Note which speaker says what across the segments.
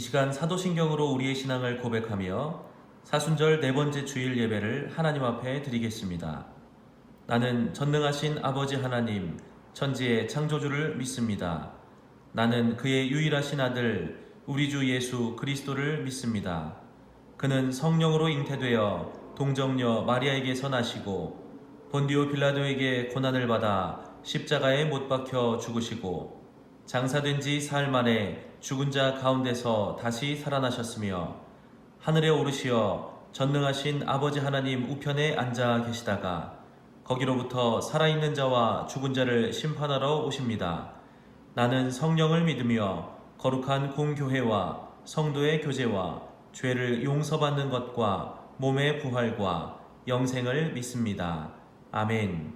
Speaker 1: 시간 사도신경으로 우리의 신앙을 고백하며 사순절 네 번째 주일 예배를 하나님 앞에 드리겠습니다. 나는 전능하신 아버지 하나님, 천지의 창조주를 믿습니다. 나는 그의 유일하신 아들, 우리 주 예수 그리스도를 믿습니다. 그는 성령으로 잉태되어 동정녀 마리아에게서 나시고 본디오 빌라도에게 고난을 받아 십자가에 못 박혀 죽으시고 장사된 지 사흘 만에 죽은 자 가운데서 다시 살아나셨으며 하늘에 오르시어 전능하신 아버지 하나님 우편에 앉아 계시다가 거기로부터 살아있는 자와 죽은 자를 심판하러 오십니다. 나는 성령을 믿으며 거룩한 공교회와 성도의 교제와 죄를 용서받는 것과 몸의 부활과 영생을 믿습니다. 아멘.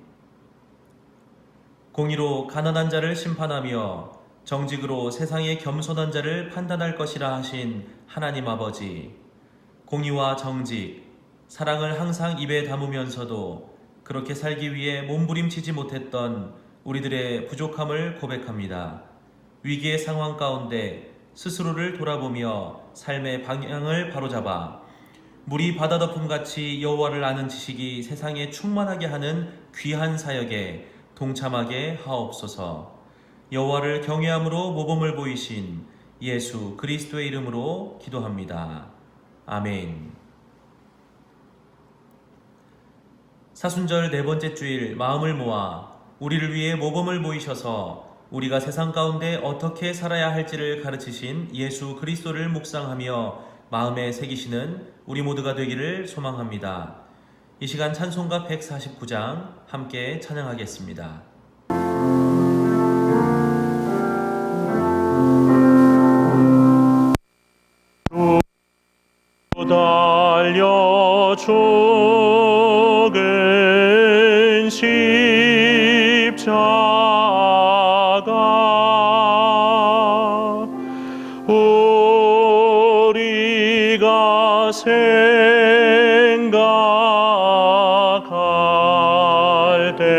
Speaker 1: 공의로 가난한 자를 심판하며 정직으로 세상의 겸손한 자를 판단할 것이라 하신 하나님 아버지, 공의와 정직, 사랑을 항상 입에 담으면서도 그렇게 살기 위해 몸부림치지 못했던 우리들의 부족함을 고백합니다. 위기의 상황 가운데 스스로를 돌아보며 삶의 방향을 바로잡아 물이 바다덮음같이 여호와를 아는 지식이 세상에 충만하게 하는 귀한 사역에 동참하게 하옵소서. 여호와를 경외함으로 모범을 보이신 예수 그리스도의 이름으로 기도합니다. 아멘. 사순절 네 번째 주일 마음을 모아 우리를 위해 모범을 보이셔서 우리가 세상 가운데 어떻게 살아야 할지를 가르치신 예수 그리스도를 묵상하며 마음에 새기시는 우리 모두가 되기를 소망합니다. 이 시간 찬송가 149장 함께 찬양하겠습니다.
Speaker 2: 달려 죽은 십자가 우리가 생각할 때에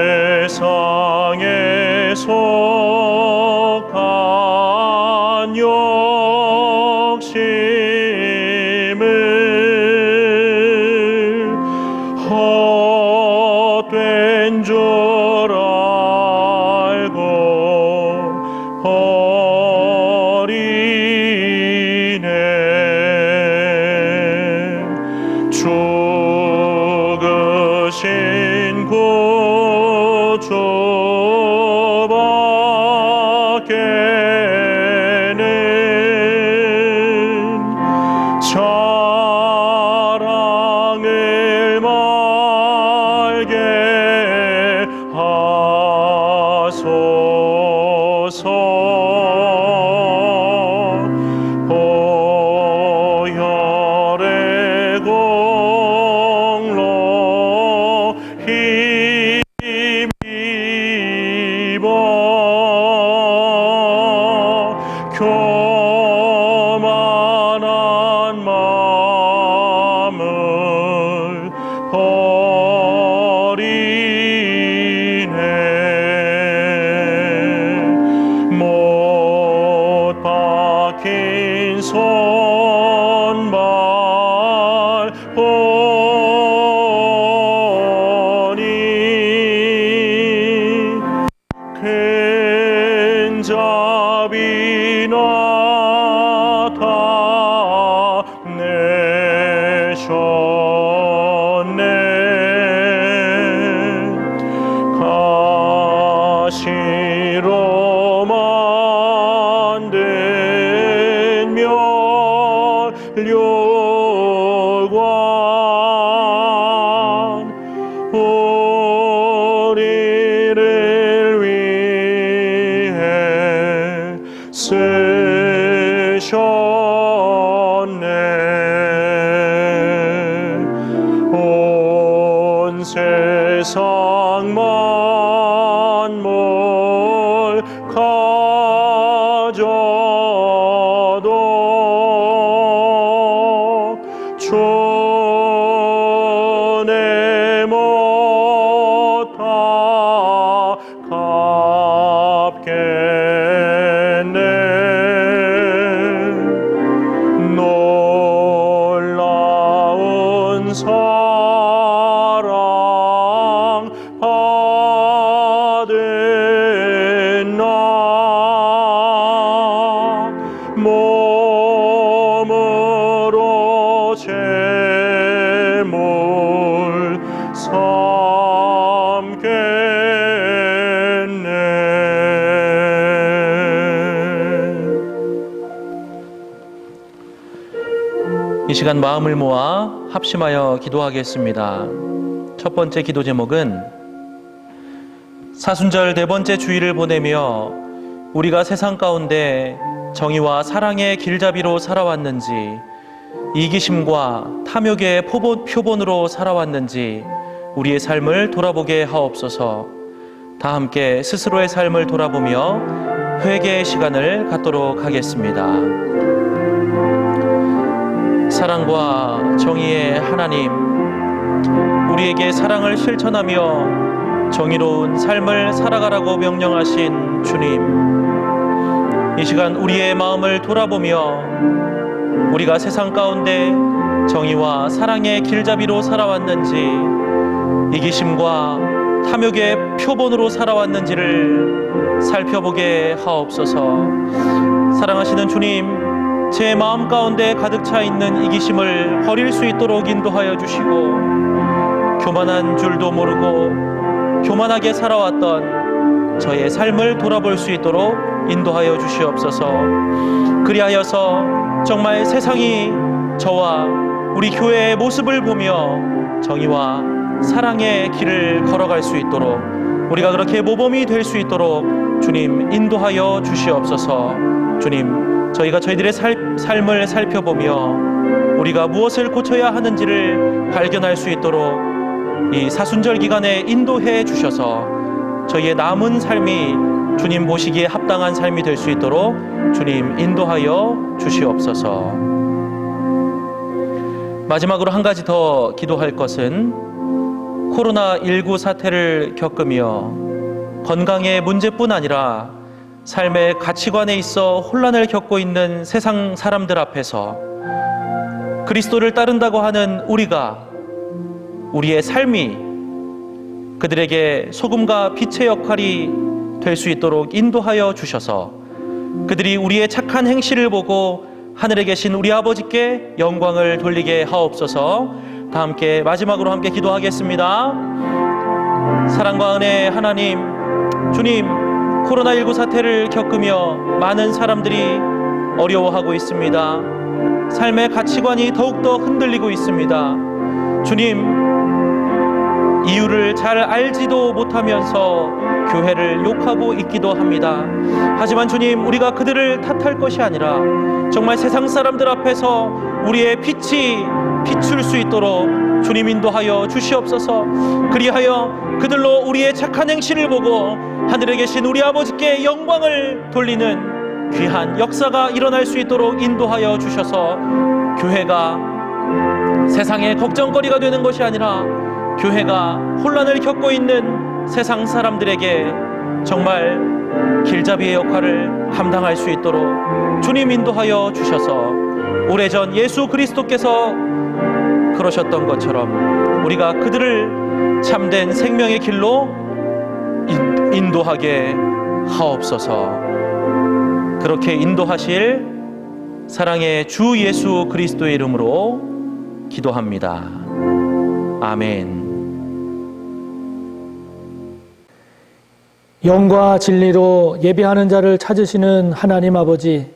Speaker 2: 세상에 속한 욕심을 헛된 줄 알고 버리네. 죽으신 구주밖에는 자랑을 말게 하소서. 보혈의 공로 힘입어 교만한 마음을 버리네. 못 박힌 손발 보니 큰 자비 나타내셨네. 가시로 만든 멸류관 우리를 위해 쓰셨네. 온 세상 만물 가져도 존에 못하
Speaker 1: 이 시간 마음을 모아 합심하여 기도하겠습니다. 첫 번째 기도 제목은 사순절 네 번째 주일을 보내며 우리가 세상 가운데 정의와 사랑의 길잡이로 살아왔는지, 이기심과 탐욕의 표본으로 살아왔는지 우리의 삶을 돌아보게 하옵소서. 다 함께 스스로의 삶을 돌아보며 회개의 시간을 갖도록 하겠습니다. 사랑과 정의의 하나님, 우리에게 사랑을 실천하며 정의로운 삶을 살아가라고 명령하신 주님, 이 시간 우리의 마음을 돌아보며 우리가 세상 가운데 정의와 사랑의 길잡이로 살아왔는지, 이기심과 탐욕의 표본으로 살아왔는지를 살펴보게 하옵소서. 사랑하시는 주님, 제 마음 가운데 가득 차 있는 이기심을 버릴 수 있도록 인도하여 주시고, 교만한 줄도 모르고 교만하게 살아왔던 저의 삶을 돌아볼 수 있도록 인도하여 주시옵소서. 그리하여서 정말 세상이 저와 우리 교회의 모습을 보며 정의와 사랑의 길을 걸어갈 수 있도록, 우리가 그렇게 모범이 될 수 있도록 주님 인도하여 주시옵소서. 주님, 저희가 저희들의 삶을 살펴보며 우리가 무엇을 고쳐야 하는지를 발견할 수 있도록 이 사순절 기간에 인도해 주셔서 저희의 남은 삶이 주님 보시기에 합당한 삶이 될 수 있도록 주님 인도하여 주시옵소서. 마지막으로 한 가지 더 기도할 것은 코로나19 사태를 겪으며 건강의 문제뿐 아니라 삶의 가치관에 있어 혼란을 겪고 있는 세상 사람들 앞에서 그리스도를 따른다고 하는 우리의 삶이 그들에게 소금과 빛의 역할이 될 수 있도록 인도하여 주셔서 그들이 우리의 착한 행실을 보고 하늘에 계신 우리 아버지께 영광을 돌리게 하옵소서. 다 함께 마지막으로 함께 기도하겠습니다. 사랑과 은혜의 하나님, 주님, 코로나19 사태를 겪으며 많은 사람들이 어려워하고 있습니다. 삶의 가치관이 더욱더 흔들리고 있습니다. 주님, 이유를 잘 알지도 못하면서 교회를 욕하고 있기도 합니다. 하지만 주님, 우리가 그들을 탓할 것이 아니라 정말 세상 사람들 앞에서 우리의 빛이 비출 수 있도록 주님 인도하여 주시옵소서. 그리하여 그들로 우리의 착한 행실을 보고 하늘에 계신 우리 아버지께 영광을 돌리는 귀한 역사가 일어날 수 있도록 인도하여 주셔서 교회가 세상의 걱정거리가 되는 것이 아니라 교회가 혼란을 겪고 있는 세상 사람들에게 정말 길잡이의 역할을 감당할 수 있도록 주님 인도하여 주셔서 오래전 예수 그리스도께서 그러셨던 것처럼 우리가 그들을 참된 생명의 길로 인도하게 하옵소서. 그렇게 인도하실 사랑의 주 예수 그리스도의 이름으로 기도합니다. 아멘.
Speaker 3: 영과 진리로 예배하는 자를 찾으시는 하나님 아버지,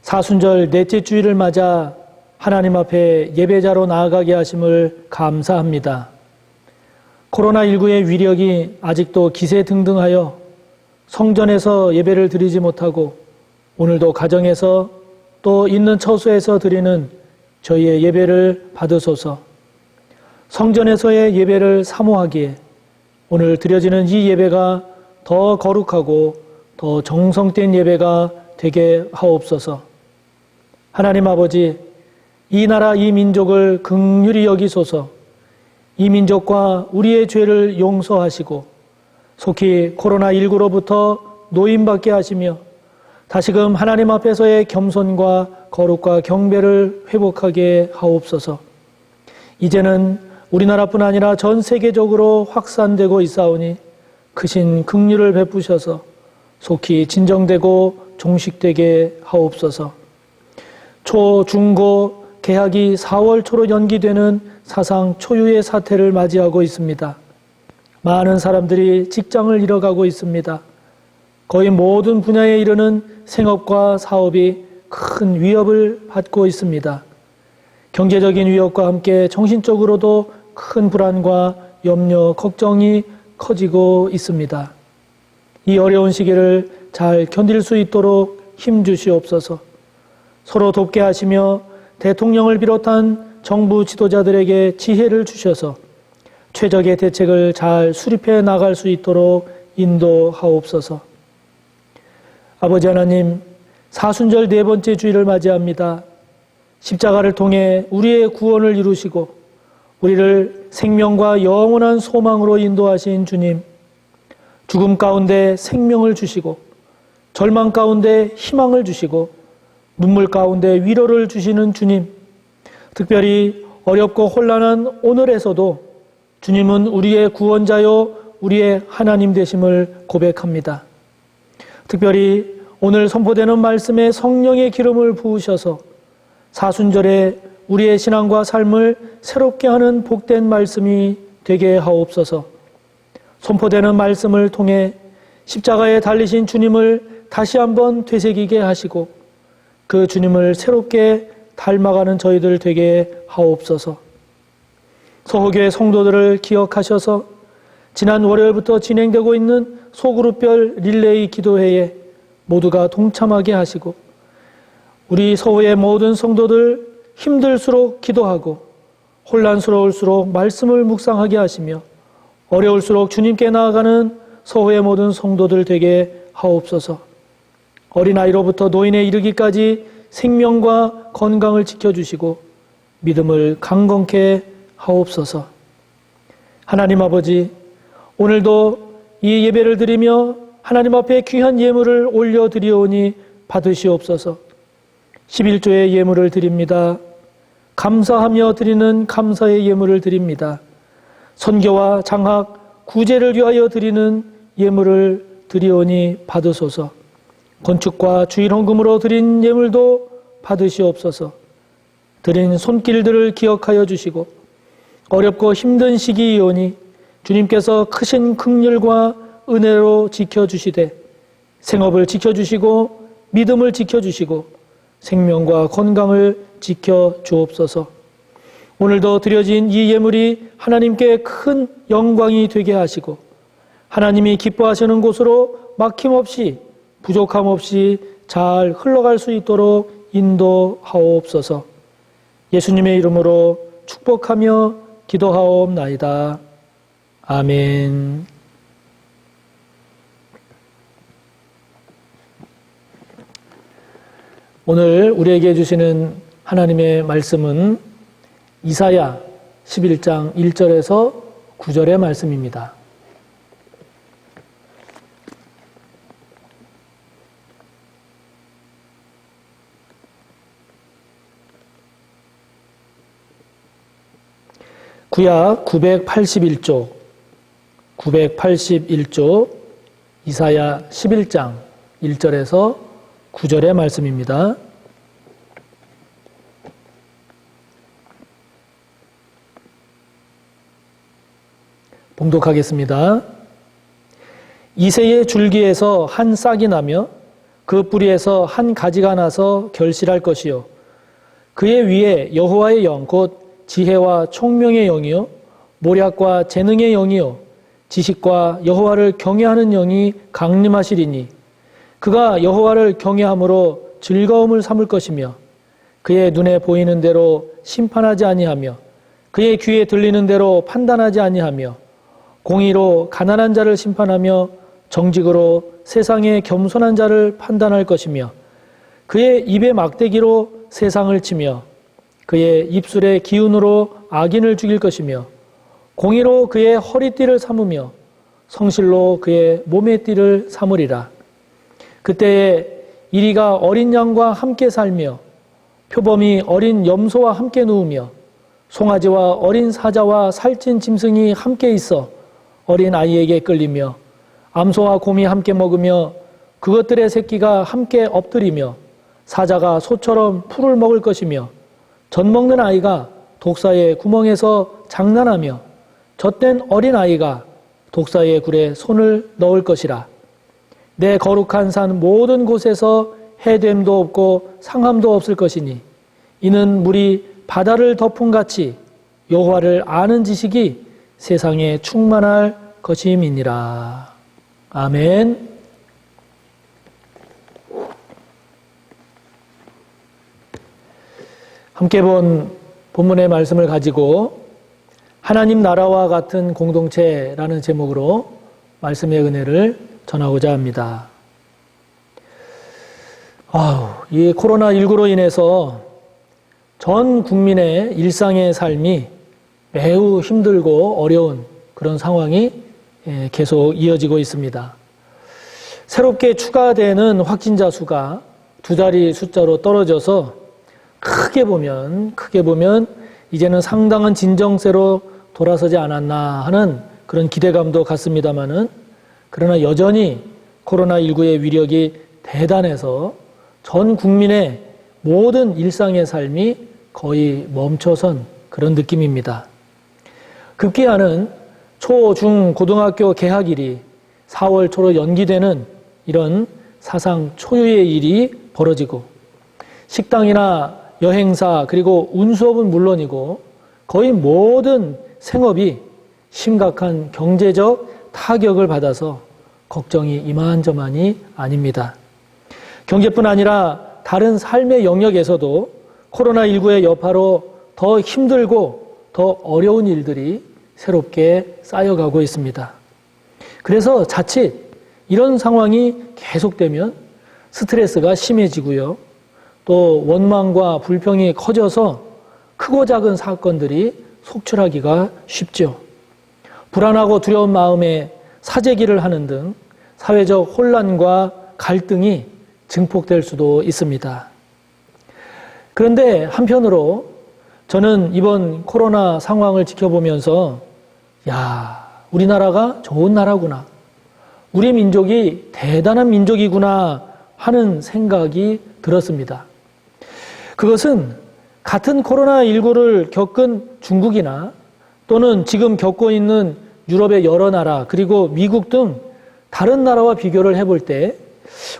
Speaker 3: 사순절 넷째 주일을 맞아 하나님 앞에 예배자로 나아가게 하심을 감사합니다. 코로나19의 위력이 아직도 기세등등하여 성전에서 예배를 드리지 못하고 오늘도 가정에서 또 있는 처소에서 드리는 저희의 예배를 받으소서. 성전에서의 예배를 사모하기에 오늘 드려지는 이 예배가 더 거룩하고 더 정성된 예배가 되게 하옵소서. 하나님 아버지, 이 나라 이 민족을 긍휼히 여기소서. 이 민족과 우리의 죄를 용서하시고 속히 코로나19로부터 노임받게 하시며 다시금 하나님 앞에서의 겸손과 거룩과 경배를 회복하게 하옵소서. 이제는 우리나라뿐 아니라 전 세계적으로 확산되고 있사오니 크신 긍휼을 베푸셔서 속히 진정되고 종식되게 하옵소서. 초, 중, 고 개학이 4월 초로 연기되는 사상 초유의 사태를 맞이하고 있습니다. 많은 사람들이 직장을 잃어가고 있습니다. 거의 모든 분야에 이르는 생업과 사업이 큰 위협을 받고 있습니다. 경제적인 위협과 함께 정신적으로도 큰 불안과 염려, 걱정이 커지고 있습니다. 이 어려운 시기를 잘 견딜 수 있도록 힘주시옵소서. 서로 돕게 하시며 대통령을 비롯한 정부 지도자들에게 지혜를 주셔서 최적의 대책을 잘 수립해 나갈 수 있도록 인도하옵소서. 아버지 하나님, 사순절 네 번째 주일을 맞이합니다. 십자가를 통해 우리의 구원을 이루시고 우리를 생명과 영원한 소망으로 인도하신 주님, 죽음 가운데 생명을 주시고 절망 가운데 희망을 주시고 눈물 가운데 위로를 주시는 주님, 특별히 어렵고 혼란한 오늘에서도 주님은 우리의 구원자요 우리의 하나님 되심을 고백합니다. 특별히 오늘 선포되는 말씀에 성령의 기름을 부으셔서 사순절에 우리의 신앙과 삶을 새롭게 하는 복된 말씀이 되게 하옵소서. 선포되는 말씀을 통해 십자가에 달리신 주님을 다시 한번 되새기게 하시고 그 주님을 새롭게 닮아가는 저희들 되게 하옵소서. 서호교회 성도들을 기억하셔서 지난 월요일부터 진행되고 있는 소그룹별 릴레이 기도회에 모두가 동참하게 하시고 우리 서호의 모든 성도들 힘들수록 기도하고 혼란스러울수록 말씀을 묵상하게 하시며 어려울수록 주님께 나아가는 서호의 모든 성도들 되게 하옵소서. 어린아이로부터 노인에 이르기까지 생명과 건강을 지켜주시고 믿음을 강건케 하옵소서. 하나님 아버지, 오늘도 이 예배를 드리며 하나님 앞에 귀한 예물을 올려드리오니 받으시옵소서. 11조의 예물을 드립니다. 감사하며 드리는 감사의 예물을 드립니다. 선교와 장학, 구제를 위하여 드리는 예물을 드리오니 받으소서. 건축과 주일헌금으로 드린 예물도 받으시옵소서. 드린 손길들을 기억하여 주시고 어렵고 힘든 시기이오니 주님께서 크신 긍휼과 은혜로 지켜주시되 생업을 지켜주시고 믿음을 지켜주시고 생명과 건강을 지켜주옵소서. 오늘도 드려진 이 예물이 하나님께 큰 영광이 되게 하시고 하나님이 기뻐하시는 곳으로 막힘없이 부족함 없이 잘 흘러갈 수 있도록 인도하옵소서. 예수님의 이름으로 축복하며 기도하옵나이다. 아멘. 오늘 우리에게 주시는 하나님의 말씀은 이사야 11장 1절에서 9절의 말씀입니다. 구약 981조 이사야 11장 1절에서 9절의 말씀입니다. 봉독하겠습니다. 이새의 줄기에서 한 싹이 나며 그 뿌리에서 한 가지가 나서 결실할 것이요 그의 위에 여호와의 영 곧 지혜와 총명의 영이요 모략과 재능의 영이요 지식과 여호와를 경외하는 영이 강림하시리니 그가 여호와를 경외함으로 즐거움을 삼을 것이며 그의 눈에 보이는 대로 심판하지 아니하며 그의 귀에 들리는 대로 판단하지 아니하며 공의로 가난한 자를 심판하며 정직으로 세상의 겸손한 자를 판단할 것이며 그의 입의 막대기로 세상을 치며 그의 입술의 기운으로 악인을 죽일 것이며 공의로 그의 허리띠를 삼으며 성실로 그의 몸의 띠를 삼으리라. 그때에 이리가 어린 양과 함께 살며 표범이 어린 염소와 함께 누우며 송아지와 어린 사자와 살찐 짐승이 함께 있어 어린 아이에게 끌리며 암소와 곰이 함께 먹으며 그것들의 새끼가 함께 엎드리며 사자가 소처럼 풀을 먹을 것이며 젖 먹는 아이가 독사의 구멍에서 장난하며 젖된 어린 아이가 독사의 굴에 손을 넣을 것이라. 내 거룩한 산 모든 곳에서 해됨도 없고 상함도 없을 것이니 이는 물이 바다를 덮음같이 여호와를 아는 지식이 세상에 충만할 것임이니라. 아멘. 함께 본 본문의 말씀을 가지고 하나님 나라와 같은 공동체라는 제목으로 말씀의 은혜를 전하고자 합니다. 이 코로나19로 인해서 전 국민의 일상의 삶이 매우 힘들고 어려운 그런 상황이 계속 이어지고 있습니다. 새롭게 추가되는 확진자 수가 두 자리 숫자로 떨어져서 크게 보면 이제는 상당한 진정세로 돌아서지 않았나 하는 그런 기대감도 갖습니다마는, 그러나 여전히 코로나19의 위력이 대단해서 전 국민의 모든 일상의 삶이 거의 멈춰선 그런 느낌입니다. 급기야는 초, 중, 고등학교 개학일이 4월 초로 연기되는 이런 사상 초유의 일이 벌어지고, 식당이나 여행사 그리고 운수업은 물론이고 거의 모든 생업이 심각한 경제적 타격을 받아서 걱정이 이만저만이 아닙니다. 경제뿐 아니라 다른 삶의 영역에서도 코로나19의 여파로 더 힘들고 더 어려운 일들이 새롭게 쌓여가고 있습니다. 그래서 자칫 이런 상황이 계속되면 스트레스가 심해지고요. 또 원망과 불평이 커져서 크고 작은 사건들이 속출하기가 쉽죠. 불안하고 두려운 마음에 사재기를 하는 등 사회적 혼란과 갈등이 증폭될 수도 있습니다. 그런데 한편으로 저는 이번 코로나 상황을 지켜보면서 우리나라가 좋은 나라구나, 우리 민족이 대단한 민족이구나 하는 생각이 들었습니다. 그것은 같은 코로나19를 겪은 중국이나 또는 지금 겪고 있는 유럽의 여러 나라 그리고 미국 등 다른 나라와 비교를 해볼 때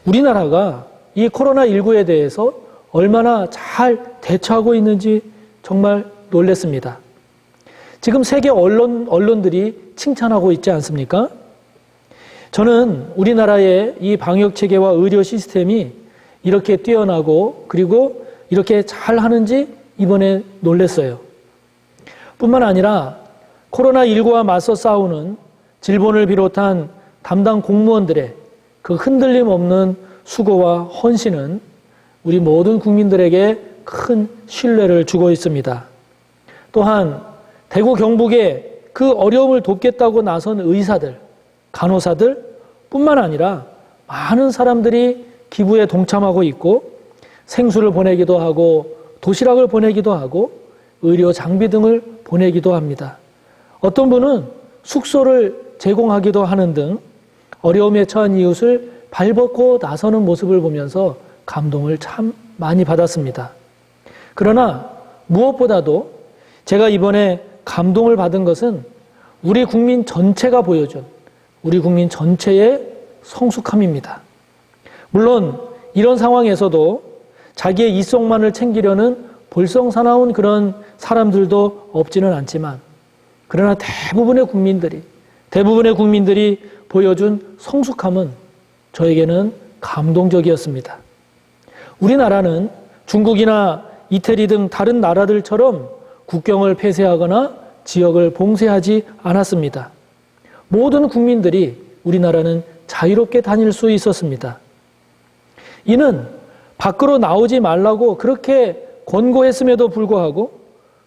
Speaker 3: 우리나라가 이 코로나19에 대해서 얼마나 잘 대처하고 있는지 정말 놀랐습니다. 지금 세계 언론들이 칭찬하고 있지 않습니까? 저는 우리나라의 이 방역 체계와 의료 시스템이 이렇게 뛰어나고 그리고 이렇게 잘 하는지 이번에 놀랐어요. 뿐만 아니라 코로나19와 맞서 싸우는 질본을 비롯한 담당 공무원들의 그 흔들림 없는 수고와 헌신은 우리 모든 국민들에게 큰 신뢰를 주고 있습니다. 또한 대구 경북에 그 어려움을 돕겠다고 나선 의사들, 간호사들 뿐만 아니라 많은 사람들이 기부에 동참하고 있고 생수를 보내기도 하고 도시락을 보내기도 하고 의료 장비 등을 보내기도 합니다. 어떤 분은 숙소를 제공하기도 하는 등 어려움에 처한 이웃을 발벗고 나서는 모습을 보면서 감동을 참 많이 받았습니다. 그러나 무엇보다도 제가 이번에 감동을 받은 것은 우리 국민 전체가 보여준 우리 국민 전체의 성숙함입니다. 물론 이런 상황에서도 자기의 이속만을 챙기려는 볼썽사나운 그런 사람들도 없지는 않지만, 그러나 대부분의 국민들이 보여준 성숙함은 저에게는 감동적이었습니다. 우리나라는 중국이나 이태리 등 다른 나라들처럼 국경을 폐쇄하거나 지역을 봉쇄하지 않았습니다. 모든 국민들이 우리나라는 자유롭게 다닐 수 있었습니다. 이는 밖으로 나오지 말라고 그렇게 권고했음에도 불구하고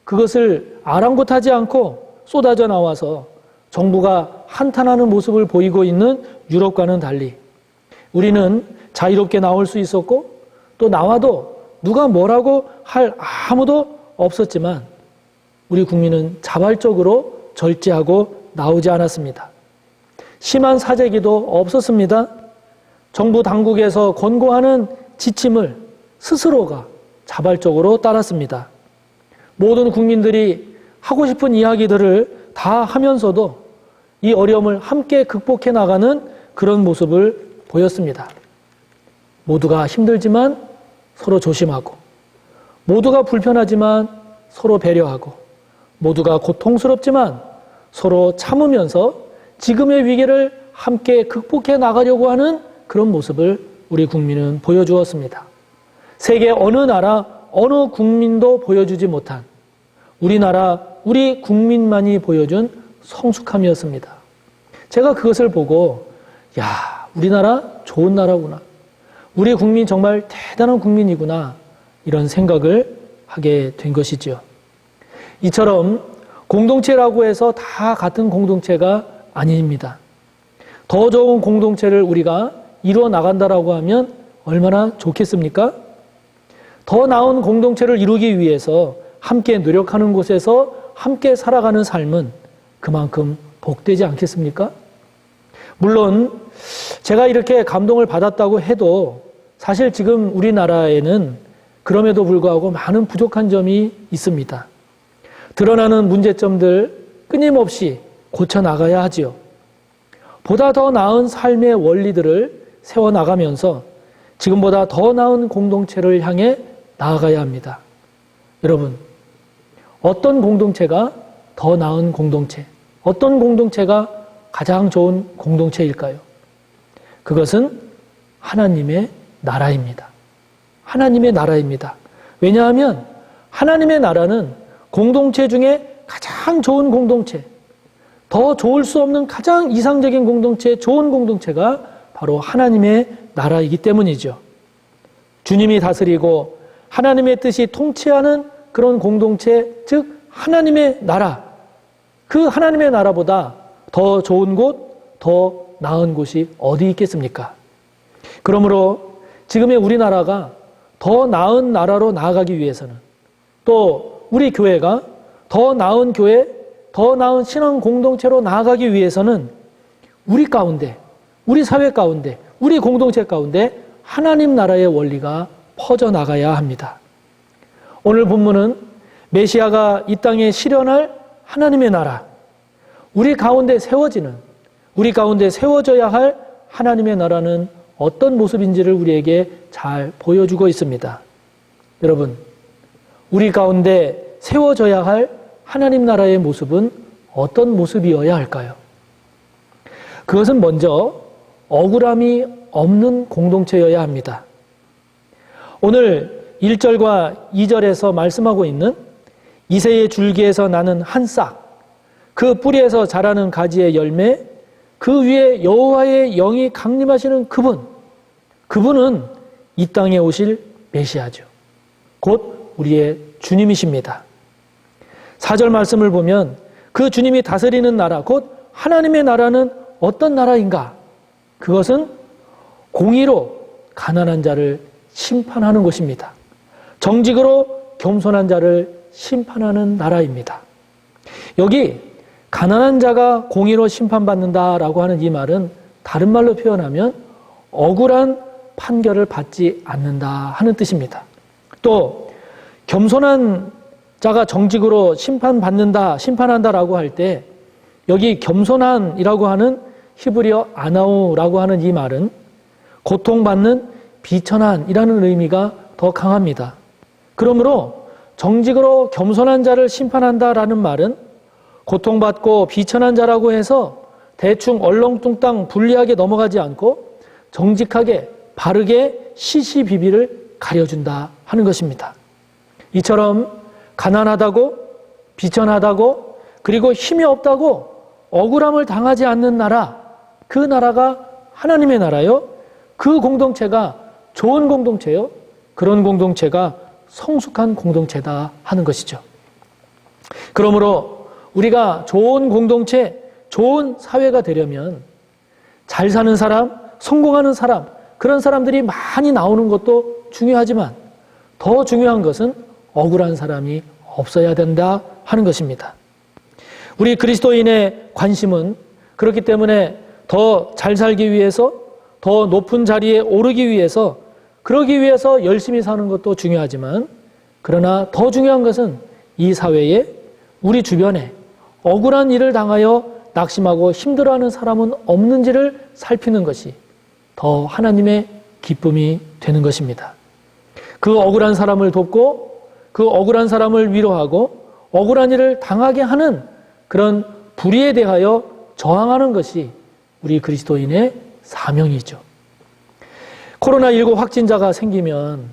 Speaker 3: 그것을 아랑곳하지 않고 쏟아져 나와서 정부가 한탄하는 모습을 보이고 있는 유럽과는 달리 우리는 자유롭게 나올 수 있었고 또 나와도 누가 뭐라고 할 아무도 없었지만 우리 국민은 자발적으로 절제하고 나오지 않았습니다. 심한 사재기도 없었습니다. 정부 당국에서 권고하는 지침을 스스로가 자발적으로 따랐습니다. 모든 국민들이 하고 싶은 이야기들을 다 하면서도 이 어려움을 함께 극복해 나가는 그런 모습을 보였습니다. 모두가 힘들지만 서로 조심하고, 모두가 불편하지만 서로 배려하고, 모두가 고통스럽지만 서로 참으면서 지금의 위기를 함께 극복해 나가려고 하는 그런 모습을 우리 국민은 보여주었습니다. 세계 어느 나라, 어느 국민도 보여주지 못한 우리나라, 우리 국민만이 보여준 성숙함이었습니다. 제가 그것을 보고, 야, 우리나라 좋은 나라구나. 우리 국민 정말 대단한 국민이구나. 이런 생각을 하게 된 것이지요. 이처럼 공동체라고 해서 다 같은 공동체가 아닙니다. 더 좋은 공동체를 우리가 이루어 나간다라고 하면 얼마나 좋겠습니까? 더 나은 공동체를 이루기 위해서 함께 노력하는 곳에서 함께 살아가는 삶은 그만큼 복되지 않겠습니까? 물론 제가 이렇게 감동을 받았다고 해도 사실 지금 우리나라에는 그럼에도 불구하고 많은 부족한 점이 있습니다. 드러나는 문제점들 끊임없이 고쳐나가야 하지요. 보다 더 나은 삶의 원리들을 세워나가면서 지금보다 더 나은 공동체를 향해 나아가야 합니다. 여러분, 어떤 공동체가 더 나은 공동체, 어떤 공동체가 가장 좋은 공동체일까요? 그것은 하나님의 나라입니다. 하나님의 나라입니다. 왜냐하면 하나님의 나라는 공동체 중에 가장 좋은 공동체, 더 좋을 수 없는 가장 이상적인 공동체, 좋은 공동체가 바로 하나님의 나라이기 때문이죠. 주님이 다스리고 하나님의 뜻이 통치하는 그런 공동체, 즉 하나님의 나라, 그 하나님의 나라보다 더 좋은 곳, 더 나은 곳이 어디 있겠습니까? 그러므로 지금의 우리나라가 더 나은 나라로 나아가기 위해서는, 또 우리 교회가 더 나은 교회, 더 나은 신앙 공동체로 나아가기 위해서는 우리 가운데, 우리 사회 가운데, 우리 공동체 가운데 하나님 나라의 원리가 퍼져나가야 합니다. 오늘 본문은 메시아가 이 땅에 실현할 하나님의 나라, 우리 가운데 세워지는, 우리 가운데 세워져야 할 하나님의 나라는 어떤 모습인지를 우리에게 잘 보여주고 있습니다. 여러분, 우리 가운데 세워져야 할 하나님 나라의 모습은 어떤 모습이어야 할까요? 그것은 먼저 억울함이 없는 공동체여야 합니다. 오늘 1절과 2절에서 말씀하고 있는 이새의 줄기에서 나는 한 싹, 그 뿌리에서 자라는 가지의 열매, 그 위에 여호와의 영이 강림하시는 그분은 이 땅에 오실 메시아죠. 곧 우리의 주님이십니다. 4절 말씀을 보면 그 주님이 다스리는 나라, 곧 하나님의 나라는 어떤 나라인가? 그것은 공의로 가난한 자를 심판하는 것입니다. 정직으로 겸손한 자를 심판하는 나라입니다. 여기 가난한 자가 공의로 심판받는다라고 하는 이 말은 다른 말로 표현하면 억울한 판결을 받지 않는다 하는 뜻입니다. 또 겸손한 자가 정직으로 심판한다라고 할 때 여기 겸손한이라고 하는 히브리어 아나우라고 하는 이 말은 고통받는 비천한이라는 의미가 더 강합니다. 그러므로 정직으로 겸손한 자를 심판한다라는 말은 고통받고 비천한 자라고 해서 대충 얼렁뚱땅 불리하게 넘어가지 않고 정직하게 바르게 시시비비를 가려준다 하는 것입니다. 이처럼 가난하다고 비천하다고 그리고 힘이 없다고 억울함을 당하지 않는 나라, 그 나라가 하나님의 나라요. 그 공동체가 좋은 공동체요. 그런 공동체가 성숙한 공동체다 하는 것이죠. 그러므로 우리가 좋은 공동체, 좋은 사회가 되려면 잘 사는 사람, 성공하는 사람, 그런 사람들이 많이 나오는 것도 중요하지만 더 중요한 것은 억울한 사람이 없어야 된다 하는 것입니다. 우리 그리스도인의 관심은 그렇기 때문에 더 잘 살기 위해서, 더 높은 자리에 오르기 위해서, 그러기 위해서 열심히 사는 것도 중요하지만 그러나 더 중요한 것은 이 사회에, 우리 주변에 억울한 일을 당하여 낙심하고 힘들어하는 사람은 없는지를 살피는 것이 더 하나님의 기쁨이 되는 것입니다. 그 억울한 사람을 돕고 그 억울한 사람을 위로하고 억울한 일을 당하게 하는 그런 불의에 대하여 저항하는 것이 우리 그리스도인의 사명이죠. 코로나19 확진자가 생기면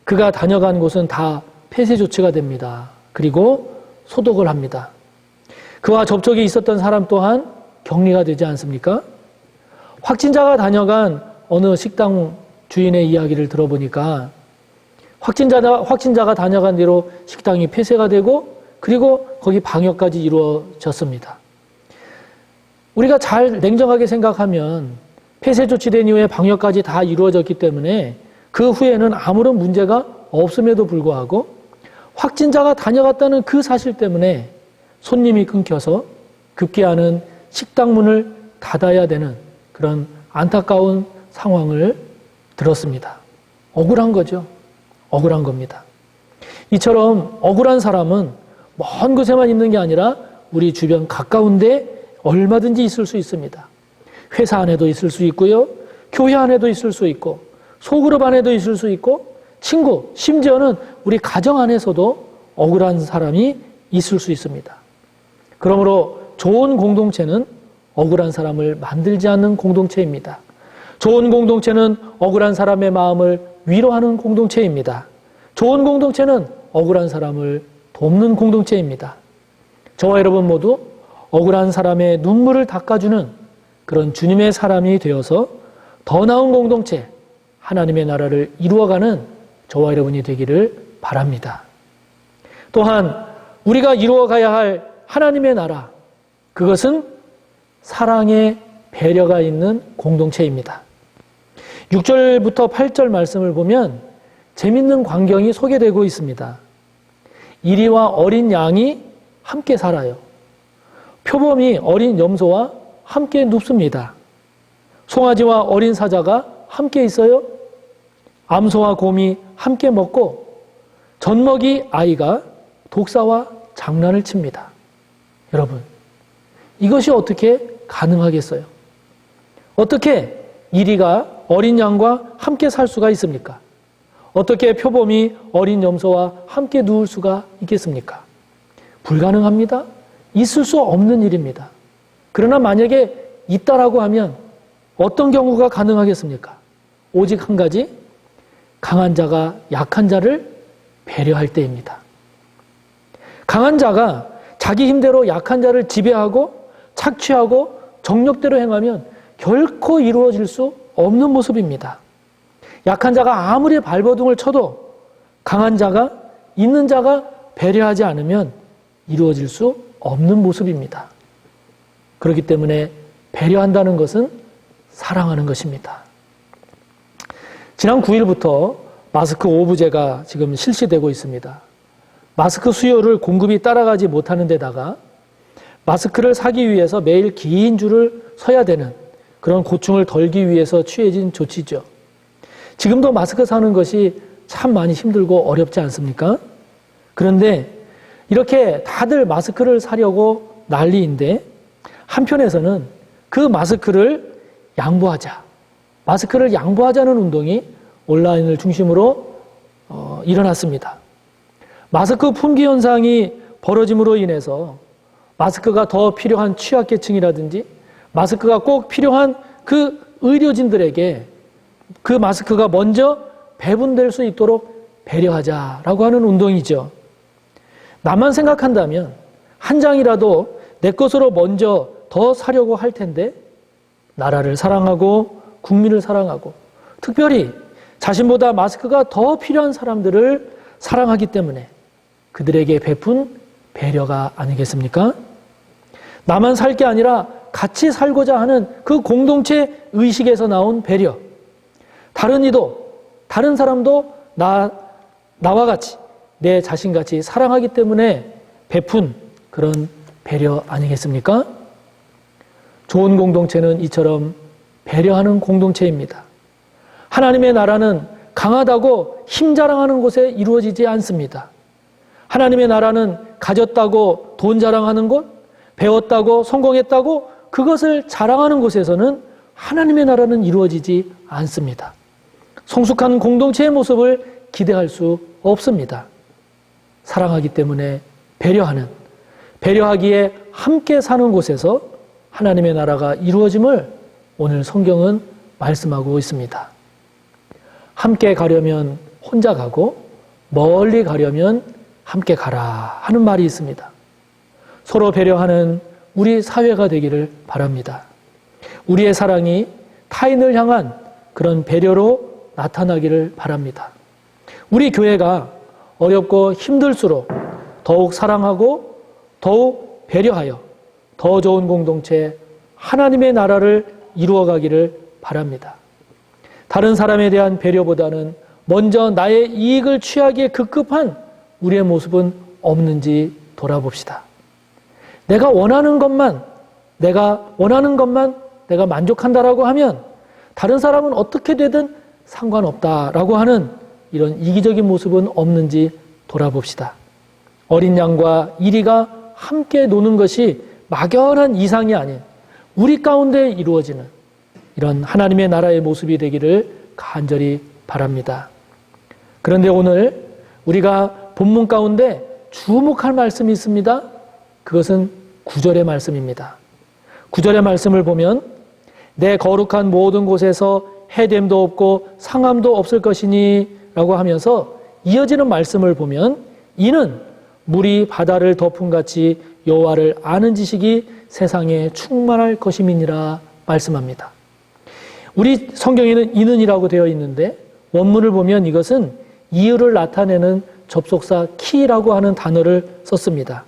Speaker 3: 그가 다녀간 곳은 다 폐쇄 조치가 됩니다. 그리고 소독을 합니다. 그와 접촉이 있었던 사람 또한 격리가 되지 않습니까? 확진자가 다녀간 어느 식당 주인의 이야기를 들어보니까 확진자가 다녀간 뒤로 식당이 폐쇄가 되고 그리고 거기 방역까지 이루어졌습니다. 우리가 잘 냉정하게 생각하면 폐쇄 조치된 이후에 방역까지 다 이루어졌기 때문에 그 후에는 아무런 문제가 없음에도 불구하고 확진자가 다녀갔다는 그 사실 때문에 손님이 끊겨서 급기야는 식당 문을 닫아야 되는 그런 안타까운 상황을 들었습니다. 억울한 거죠. 억울한 겁니다. 이처럼 억울한 사람은 먼 곳에만 있는 게 아니라 우리 주변 가까운 데 얼마든지 있을 수 있습니다. 회사 안에도 있을 수 있고요. 교회 안에도 있을 수 있고 소그룹 안에도 있을 수 있고 친구, 심지어는 우리 가정 안에서도 억울한 사람이 있을 수 있습니다. 그러므로 좋은 공동체는 억울한 사람을 만들지 않는 공동체입니다. 좋은 공동체는 억울한 사람의 마음을 위로하는 공동체입니다. 좋은 공동체는 억울한 사람을 돕는 공동체입니다. 저와 여러분 모두 억울한 사람의 눈물을 닦아주는 그런 주님의 사람이 되어서 더 나은 공동체, 하나님의 나라를 이루어가는 저와 여러분이 되기를 바랍니다. 또한 우리가 이루어가야 할 하나님의 나라, 그것은 사랑의 배려가 있는 공동체입니다. 6절부터 8절 말씀을 보면 재밌는 광경이 소개되고 있습니다. 이리와 어린 양이 함께 살아요. 표범이 어린 염소와 함께 눕습니다. 송아지와 어린 사자가 함께 있어요. 암소와 곰이 함께 먹고 젖먹이 아이가 독사와 장난을 칩니다. 여러분, 이것이 어떻게 가능하겠어요? 어떻게 이리가 어린 양과 함께 살 수가 있습니까? 어떻게 표범이 어린 염소와 함께 누울 수가 있겠습니까? 불가능합니다. 있을 수 없는 일입니다. 그러나 만약에 있다라고 하면 어떤 경우가 가능하겠습니까? 오직 한 가지, 강한 자가 약한 자를 배려할 때입니다. 강한 자가 자기 힘대로 약한 자를 지배하고 착취하고 정력대로 행하면 결코 이루어질 수 없는 모습입니다. 약한 자가 아무리 발버둥을 쳐도 강한 자가, 있는 자가 배려하지 않으면 이루어질 수 없는 모습입니다. 그렇기 때문에 배려한다는 것은 사랑하는 것입니다. 지난 9일부터 마스크 오브제가 지금 실시되고 있습니다. 마스크 수요를 공급이 따라가지 못하는 데다가 마스크를 사기 위해서 매일 긴 줄을 서야 되는 그런 고충을 덜기 위해서 취해진 조치죠. 지금도 마스크 사는 것이 참 많이 힘들고 어렵지 않습니까? 그런데 이렇게 다들 마스크를 사려고 난리인데 한편에서는 그 마스크를 양보하자, 마스크를 양보하자는 운동이 온라인을 중심으로 일어났습니다. 마스크 품귀 현상이 벌어짐으로 인해서 마스크가 더 필요한 취약계층이라든지 마스크가 꼭 필요한 그 의료진들에게 그 마스크가 먼저 배분될 수 있도록 배려하자라고 하는 운동이죠. 나만 생각한다면 한 장이라도 내 것으로 먼저 더 사려고 할 텐데 나라를 사랑하고 국민을 사랑하고 특별히 자신보다 마스크가 더 필요한 사람들을 사랑하기 때문에 그들에게 베푼 배려가 아니겠습니까? 나만 살 게 아니라 같이 살고자 하는 그 공동체 의식에서 나온 배려. 다른 이도, 다른 사람도 나와 같이, 내 자신같이 사랑하기 때문에 베푼 그런 배려 아니겠습니까? 좋은 공동체는 이처럼 배려하는 공동체입니다. 하나님의 나라는 강하다고 힘 자랑하는 곳에 이루어지지 않습니다. 하나님의 나라는 가졌다고 돈 자랑하는 곳, 배웠다고 성공했다고 그것을 자랑하는 곳에서는 하나님의 나라는 이루어지지 않습니다. 성숙한 공동체의 모습을 기대할 수 없습니다. 사랑하기 때문에 배려하기에 함께 사는 곳에서 하나님의 나라가 이루어짐을 오늘 성경은 말씀하고 있습니다. 함께 가려면 혼자 가고 멀리 가려면 함께 가라 하는 말이 있습니다. 서로 배려하는 우리 사회가 되기를 바랍니다. 우리의 사랑이 타인을 향한 그런 배려로 나타나기를 바랍니다. 우리 교회가 어렵고 힘들수록 더욱 사랑하고 더욱 배려하여 더 좋은 공동체, 하나님의 나라를 이루어가기를 바랍니다. 다른 사람에 대한 배려보다는 먼저 나의 이익을 취하기에 급급한 우리의 모습은 없는지 돌아봅시다. 내가 원하는 것만 내가 만족한다라고 하면 다른 사람은 어떻게 되든 상관없다라고 하는 이런 이기적인 모습은 없는지 돌아봅시다. 어린 양과 이리가 함께 노는 것이 막연한 이상이 아닌 우리 가운데 이루어지는 이런 하나님의 나라의 모습이 되기를 간절히 바랍니다. 그런데 오늘 우리가 본문 가운데 주목할 말씀이 있습니다. 그것은 9절의 말씀입니다. 9절의 말씀을 보면 내 거룩한 모든 곳에서 해됨도 없고 상함도 없을 것이니 라고 하면서 이어지는 말씀을 보면 이는 물이 바다를 덮음같이 여호와를 아는 지식이 세상에 충만할 것임이니라 말씀합니다. 우리 성경에는 이는이라고 되어 있는데 원문을 보면 이것은 이유를 나타내는 접속사 키라고 하는 단어를 썼습니다.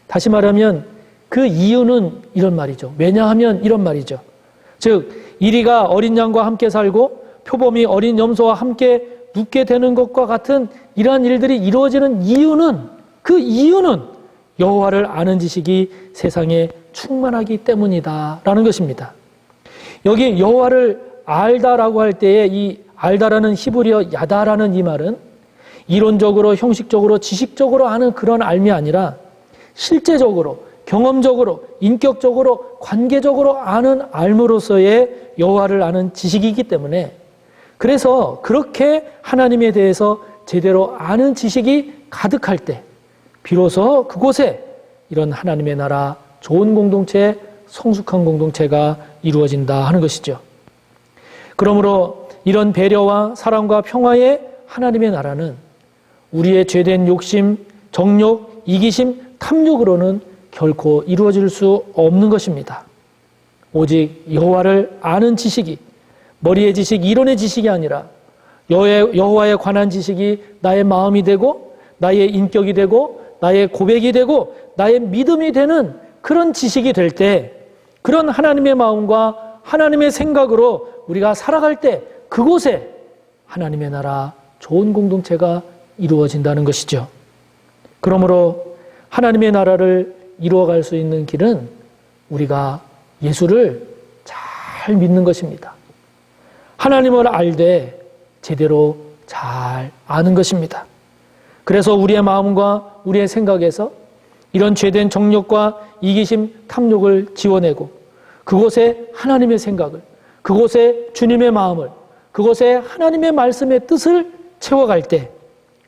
Speaker 3: 다시 말하면 그 이유는 이런 말이죠. 왜냐하면 이런 말이죠. 즉 이리가 어린 양과 함께 살고 표범이 어린 염소와 함께 눕게 되는 것과 같은 이러한 일들이 이루어지는 그 이유는 여호와를 아는 지식이 세상에 충만하기 때문이다라는 것입니다. 여기 여호와를 알다라고 할 때에 이 알다라는 히브리어 야다라는 이 말은 이론적으로 형식적으로 지식적으로 아는 그런 알미 아니라 실제적으로 경험적으로 인격적으로 관계적으로 아는 알므로서의 여호와를 아는 지식이기 때문에 그래서 그렇게 하나님에 대해서 제대로 아는 지식이 가득할 때 비로소 그곳에 이런 하나님의 나라 좋은 공동체 성숙한 공동체가 이루어진다 하는 것이죠. 그러므로 이런 배려와 사랑과 평화의 하나님의 나라는 우리의 죄된 욕심, 정욕, 이기심, 탐욕으로는 결코 이루어질 수 없는 것입니다. 오직 여호와를 아는 지식이 머리의 지식, 이론의 지식이 아니라 여호와에 관한 지식이 나의 마음이 되고 나의 인격이 되고 나의 고백이 되고 나의 믿음이 되는 그런 지식이 될 때 그런 하나님의 마음과 하나님의 생각으로 우리가 살아갈 때 그곳에 하나님의 나라 좋은 공동체가 이루어진다는 것이죠. 그러므로 하나님의 나라를 이루어갈 수 있는 길은 우리가 예수를 잘 믿는 것입니다. 하나님을 알되 제대로 잘 아는 것입니다. 그래서 우리의 마음과 우리의 생각에서 이런 죄된 정욕과 이기심, 탐욕을 지워내고 그곳에 하나님의 생각을, 그곳에 주님의 마음을, 그곳에 하나님의 말씀의 뜻을 채워갈 때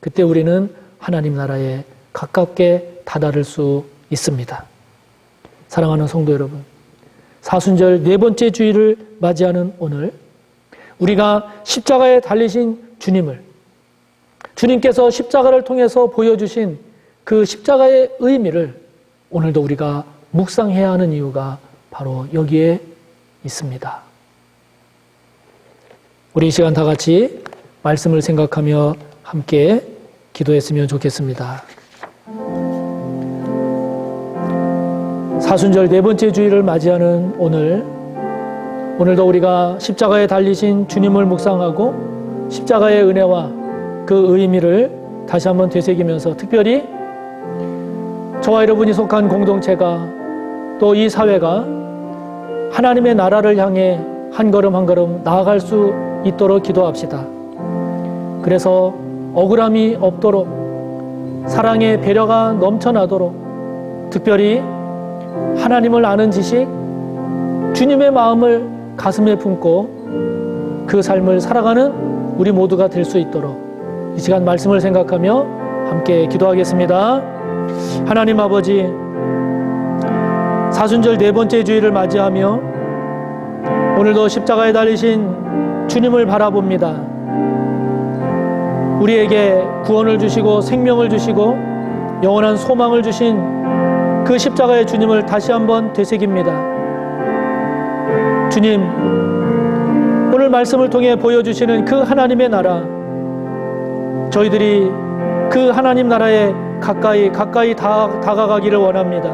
Speaker 3: 그때 우리는 하나님 나라에 가깝게 다다를 수 있습니다. 사랑하는 성도 여러분, 사순절 네 번째 주일을 맞이하는 오늘 우리가 십자가에 달리신 주님께서 십자가를 통해서 보여주신 그 십자가의 의미를 오늘도 우리가 묵상해야 하는 이유가 바로 여기에 있습니다. 우리 이 시간 다 같이 말씀을 생각하며 함께 기도했으면 좋겠습니다. 사순절 네 번째 주일을 맞이하는 오늘도 우리가 십자가에 달리신 주님을 묵상하고 십자가의 은혜와 그 의미를 다시 한번 되새기면서 특별히 저와 여러분이 속한 공동체가 또 이 사회가 하나님의 나라를 향해 한 걸음 한 걸음 나아갈 수 있도록 기도합시다. 그래서 억울함이 없도록 사랑의 배려가 넘쳐나도록 특별히 하나님을 아는 지식, 주님의 마음을 가슴에 품고 그 삶을 살아가는 우리 모두가 될 수 있도록 이 시간 말씀을 생각하며 함께 기도하겠습니다. 하나님 아버지, 사순절 네 번째 주일을 맞이하며 오늘도 십자가에 달리신 주님을 바라봅니다. 우리에게 구원을 주시고 생명을 주시고 영원한 소망을 주신 그 십자가의 주님을 다시 한번 되새깁니다. 주님, 오늘 말씀을 통해 보여주시는 그 하나님의 나라, 저희들이 그 하나님 나라에 가까이 다가가기를 원합니다.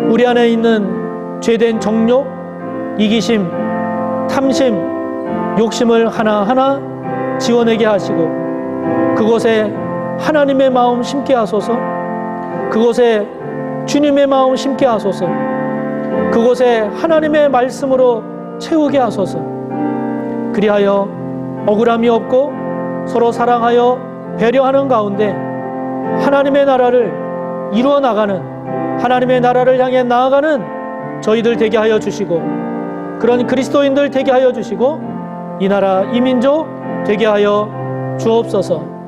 Speaker 3: 우리 안에 있는 죄된 정욕, 이기심, 탐심, 욕심을 하나하나 지워내게 하시고 그곳에 하나님의 마음 심게 하소서, 그곳에 주님의 마음 심게 하소서, 그곳에 하나님의 말씀으로 채우게 하소서. 그리하여 억울함이 없고 서로 사랑하여 배려하는 가운데 하나님의 나라를 이루어 나가는, 하나님의 나라를 향해 나아가는 저희들 되게 하여 주시고 그런 그리스도인들 되게 하여 주시고 이 나라 이 민족 되게 하여 주옵소서.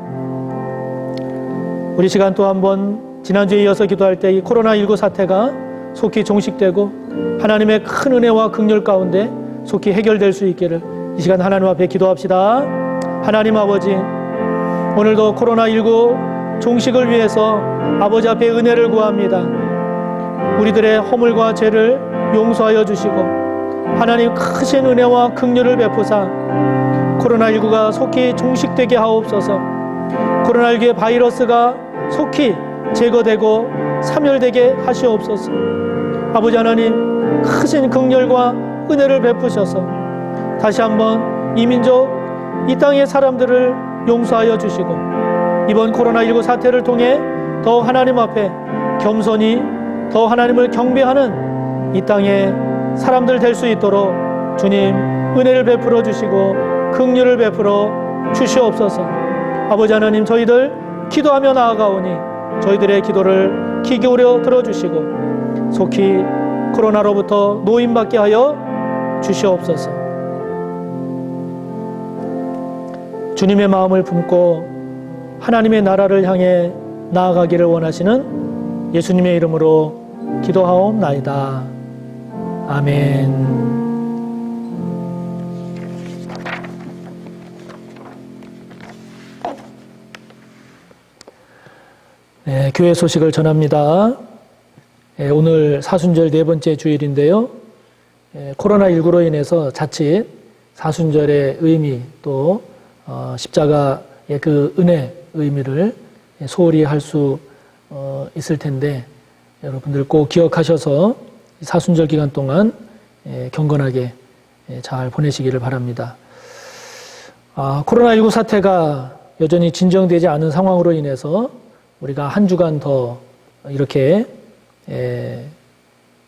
Speaker 3: 우리 시간 또 한번 지난주에 이어서 기도할 때 이 코로나19 사태가 속히 종식되고 하나님의 큰 은혜와 긍휼 가운데 속히 해결될 수 있기를 이 시간 하나님 앞에 기도합시다. 하나님 아버지, 오늘도 코로나19 종식을 위해서 아버지 앞에 은혜를 구합니다. 우리들의 허물과 죄를 용서하여 주시고 하나님 크신 은혜와 긍휼을 베푸사 코로나19가 속히 종식되게 하옵소서. 코로나19의 바이러스가 속히 제거되고 사멸되게 하시옵소서. 아버지 하나님, 크신 긍휼과 은혜를 베푸셔서 다시 한번 이 민족, 이 땅의 사람들을 용서하여 주시고 이번 코로나19 사태를 통해 더 하나님 앞에 겸손히 더 하나님을 경배하는 이 땅의 사람들 될 수 있도록 주님 은혜를 베풀어 주시고 긍휼을 베풀어 주시옵소서. 아버지 하나님, 저희들 기도하며 나아가오니 저희들의 기도를 귀 기울여 들어주시고 속히 코로나로부터 노임받게 하여 주시옵소서. 주님의 마음을 품고 하나님의 나라를 향해 나아가기를 원하시는 예수님의 이름으로 기도하옵나이다. 아멘. 네, 교회 소식을 전합니다. 오늘 사순절 네 번째 주일인데요. 코로나19로 인해서 자칫 사순절의 의미 또 십자가의 그 은혜 의미를 소홀히 할 수 있을 텐데 여러분들 꼭 기억하셔서 사순절 기간 동안 경건하게 잘 보내시기를 바랍니다. 코로나19 사태가 여전히 진정되지 않은 상황으로 인해서 우리가 한 주간 더 이렇게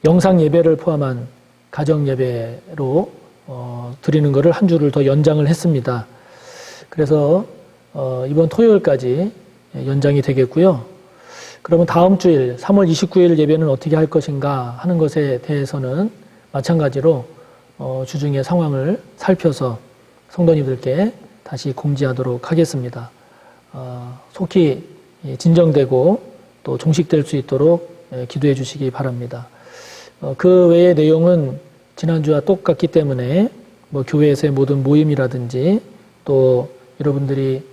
Speaker 3: 영상 예배를 포함한 가정 예배로 드리는 것을 한 주를 더 연장을 했습니다. 그래서 이번 토요일까지 연장이 되겠고요. 그러면 다음 주일 3월 29일 예배는 어떻게 할 것인가 하는 것에 대해서는 마찬가지로 주중의 상황을 살펴서 성도님들께 다시 공지하도록 하겠습니다. 속히 진정되고 또 종식될 수 있도록 기도해 주시기 바랍니다. 그 외의 내용은 지난주와 똑같기 때문에 교회에서의 모든 모임이라든지 또 여러분들이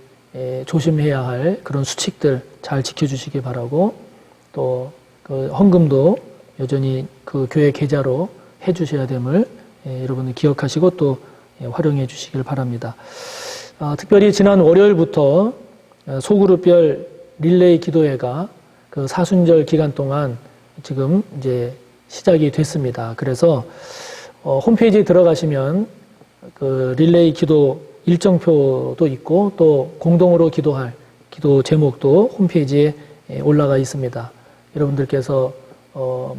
Speaker 3: 조심해야 할 그런 수칙들 잘 지켜주시기 바라고 또 그 헌금도 여전히 그 교회 계좌로 해주셔야 됨을 여러분들 기억하시고 또 활용해 주시길 바랍니다. 특별히 지난 월요일부터 소그룹별 릴레이 기도회가 그 사순절 기간 동안 지금 이제 시작이 됐습니다. 그래서 홈페이지에 들어가시면 그 릴레이 기도 일정표도 있고 또 공동으로 기도할 기도 제목도 홈페이지에 올라가 있습니다. 여러분들께서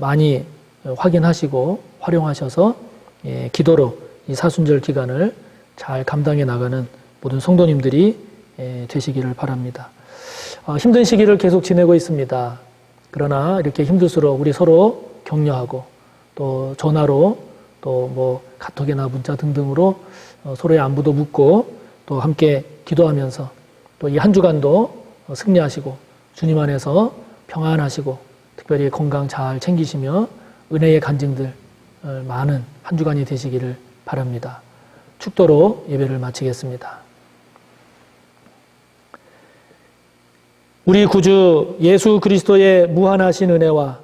Speaker 3: 많이 확인하시고 활용하셔서 기도로 이 사순절 기간을 잘 감당해 나가는 모든 성도님들이 되시기를 바랍니다. 힘든 시기를 계속 지내고 있습니다. 그러나 이렇게 힘들수록 우리 서로 격려하고 또 전화로 또 뭐 카톡이나 문자 등등으로 서로의 안부도 묻고 또 함께 기도하면서 또 이 한 주간도 승리하시고 주님 안에서 평안하시고 특별히 건강 잘 챙기시며 은혜의 간증들 많은 한 주간이 되시기를 바랍니다. 축도로 예배를 마치겠습니다. 우리 구주 예수 그리스도의 무한하신 은혜와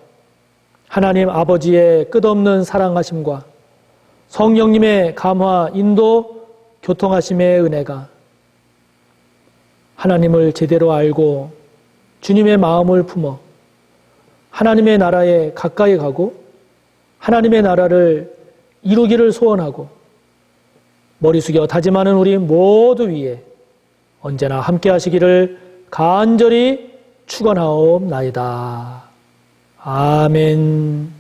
Speaker 3: 하나님 아버지의 끝없는 사랑하심과 성령님의 감화, 인도, 교통하심의 은혜가 하나님을 제대로 알고 주님의 마음을 품어 하나님의 나라에 가까이 가고 하나님의 나라를 이루기를 소원하고 머리 숙여 다짐하는 우리 모두 위에 언제나 함께 하시기를 간절히 축원하옵나이다. 아멘.